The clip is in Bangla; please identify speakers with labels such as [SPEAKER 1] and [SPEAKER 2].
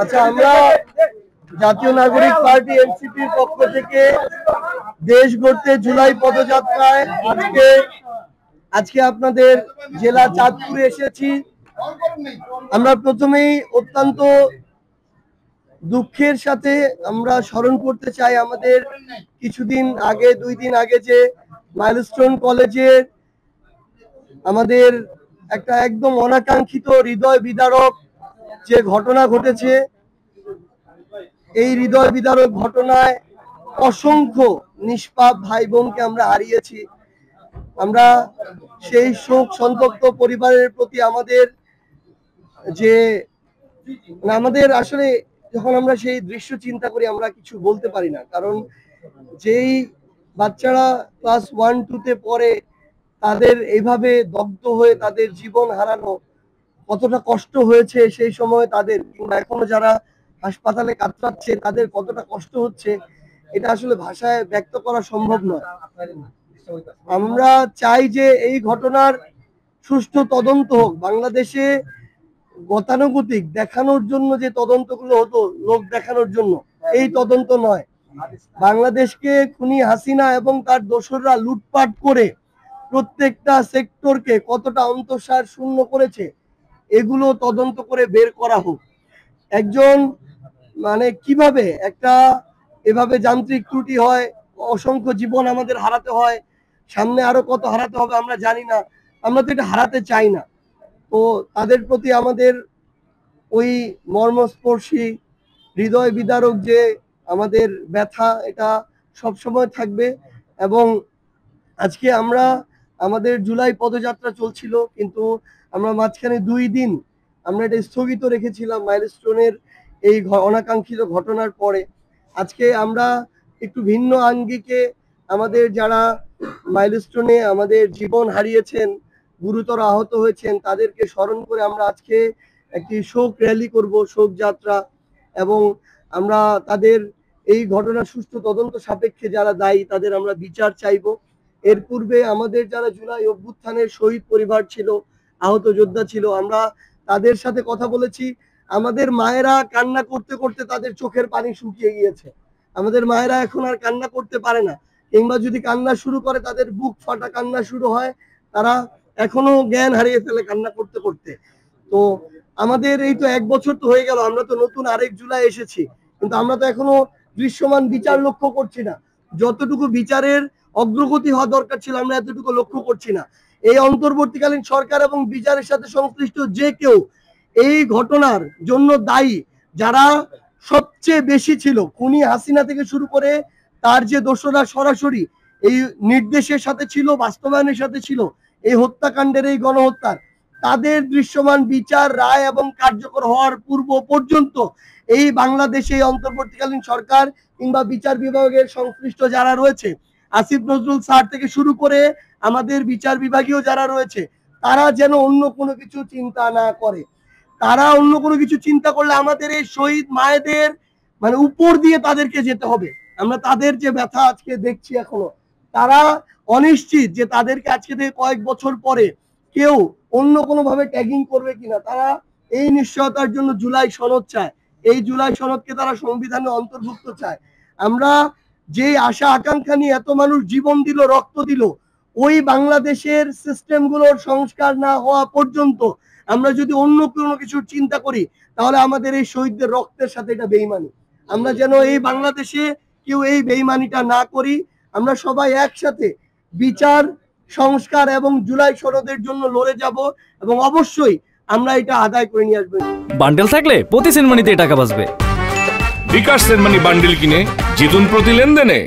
[SPEAKER 1] আচ্ছা, আমরা জাতীয় নাগরিক পার্টি এনসিপির পক্ষ থেকে দেশ গড়তে জুলাই পদযাত্রায় আজকে আপনাদের জেলা চাঁদপুরে এসেছি। আমরা প্রথমেই অত্যন্ত দুঃখের সাথে আমরা স্মরণ করতে চাই আমাদের কিছুদিন আগে, 2 দিন আগে যে মাইলস্টোন কলেজের আমাদের একটা একদম অনাকাঙ্ক্ষিত হৃদয় বিদারক যে ঘটনা ঘটেছে। এই হৃদয় বিদারক ঘটনায় অসংখ্য নিষ্পাপ ভাই বোনকে আমরা হারিয়েছি। আমরা সেই শোক সন্তপ্ত পরিবারের প্রতি আমাদের আসলে যখন আমরা সেই দৃশ্য চিন্তা করি আমরা কিছু বলতে পারি না, কারণ যেই বাচ্চারা ক্লাস 1-2-তে পড়ে তাদের এইভাবে দগ্ধ হয়ে তাদের জীবন হারানো কতটা কষ্ট হয়েছে সেই সময় তাদের, কিংবা এখনো যারা হাসপাতালে কাতরাচ্ছে তাদের কতটা কষ্ট হচ্ছে, এটা আসলে ভাষায় ব্যক্ত করা সম্ভব নয়। আমরা চাই যে এই ঘটনার সুষ্ঠু তদন্ত হোক। বাংলাদেশে গতানুগতিক দেখানোর জন্য যে তদন্তগুলো হতো, লোক দেখানোর জন্য, এই তদন্ত নয়। বাংলাদেশকে খুনি হাসিনা এবং তার দোসররা লুটপাট করে প্রত্যেকটা সেক্টরকে কতটা অন্তঃসার শূন্য করেছে এগুলো তদন্ত করে বের করা হোক। একজন কিভাবে একটা এভাবে যান্ত্রিক ত্রুটি হয়, অসংখ্য জীবন আমাদের হারাতে হয়, সামনে আরো কত হারাতে হবে আমরা জানি না, আমরা তো এটা হারাতে চাই না। তো তাদের প্রতি আমাদের ওই মর্মস্পর্শী হৃদয় বিদারক যে আমাদের ব্যথা, এটা সবসময় থাকবে। এবং আজকে আমাদের জুলাই পদযাত্রা চলছিল, কিন্তু আমরা মাঝখানে 2 দিন আমরা এটা স্থগিত রেখেছিলাম মাইলস্টোনের এই অনাকাঙ্ক্ষিত ঘটনার পরে। আজকে আমরা একটু ভিন্ন আঙ্গিকে আমাদের যারা মাইলস্টোনে আমাদের জীবন হারিয়েছেন, গুরুতর আহত হয়েছেন, তাদেরকে স্মরণ করে আমরা আজকে একটি শোক র্যালি করব, শোক যাত্রা। এবং আমরা তাদের এই ঘটনার সুষ্ঠু তদন্ত সাপেক্ষে যারা দায়ী তাদের আমরা বিচার চাইব। এর পূর্বে আমাদের যারা জুলাই অভ্যুত্থানের শহীদ পরিবার ছিল, আহত যোদ্ধা ছিল, আমরা তাদের সাথে কথা বলেছি। আমাদের মায়েরা কান্না করতে করতে তাদের চোখের পানি শুকিয়ে গিয়েছে। আমাদের মায়েরা এখন আর কান্না করতে পারে না, কিংবা যদি কান্না শুরু করে তাদের বুক ফাটা কান্না শুরু হয়। তারা এখনো জ্ঞান হারিয়ে ফেলে কান্না করতে করতে। তো আমাদের এই তো 1 বছর তো হয়ে গেল, আমরা তো নতুন আরেক জুলাই এসেছি, কিন্তু আমরা তো এখনো দৃশ্যমান বিচার লক্ষ্য করছি না। যতটুকু বিচারের অগ্রগতি হওয়া দরকার ছিল আমরা এতটুকু লক্ষ্য করছি না। এই অন্তর্বর্তীকালীন সরকার এবং বিচারের সাথে সংশ্লিষ্ট যে কেউ এই ঘটনার জন্য দায়ী, যারা সবচেয়ে বেশি ছিল, খুনি হাসিনা থেকে শুরু করে তার যে দোসররা সরাসরি এই নির্দেশের সাথে ছিল, বাস্তবায়নের সাথে ছিল এই হত্যাকাণ্ডের, এই গণহত্যার, তাদের দৃশ্যমান বিচার, রায় এবং কার্যকর হওয়ার পূর্ব পর্যন্ত এই বাংলাদেশে অন্তর্বর্তীকালীন সরকার কিংবা বিচার বিভাগের সংশ্লিষ্ট যারা রয়েছে, আসিফ নজরুল স্যার থেকে শুরু করে আমাদের বিচার বিভাগীয় যারা রয়েছে, তারা যেন অন্য কোনো কিছু চিন্তা না করে। তারা অন্য কোনো কিছু চিন্তা করলে আমাদের এই শহীদ মায়েদের উপর দিয়ে তাদেরকে যেতে হবে। আমরা তাদের যে ব্যথা আজকে দেখছি, এখনো তারা অনিশ্চিত যে তাদেরকে আজকে থেকে কয়েক বছর পরে কেউ অন্য কোনো ভাবে ট্যাগিং করবে কিনা। তারা এই নিশ্চয়তার জন্য জুলাই সনদ চায়, এই জুলাই সনদকে তারা সংবিধানে অন্তর্ভুক্ত চায়। আমরা যে আশা আকাঙ্ক্ষা নিয়ে এত মানুষ জীবন দিল, রক্ত দিল, ওই বাংলাদেশের সিস্টেমগুলোর সংস্কার না হওয়া পর্যন্ত আমরা যদি অন্য কোনো কিছু চিন্তা করি তাহলে আমাদের এই শহীদদের রক্তের সাথে এটা বেইমানি। আমরা যেন এই বাংলাদেশে কেউ এই বেইমানিটা না করি। আমরা সবাই একসাথে বিচার, সংস্কার এবং জুলাই সনদের জন্য লড়ে যাব, এবং অবশ্যই আমরা এটা আদায় করে নিয়ে আসবো।
[SPEAKER 2] বান্ডেল থাকলে প্রতি সেনমানিতে টাকা বাঁচবে।
[SPEAKER 3] বিকাশ সেনমানি বান্ডেল কিনে জিতুন প্রতি লেনদেনে।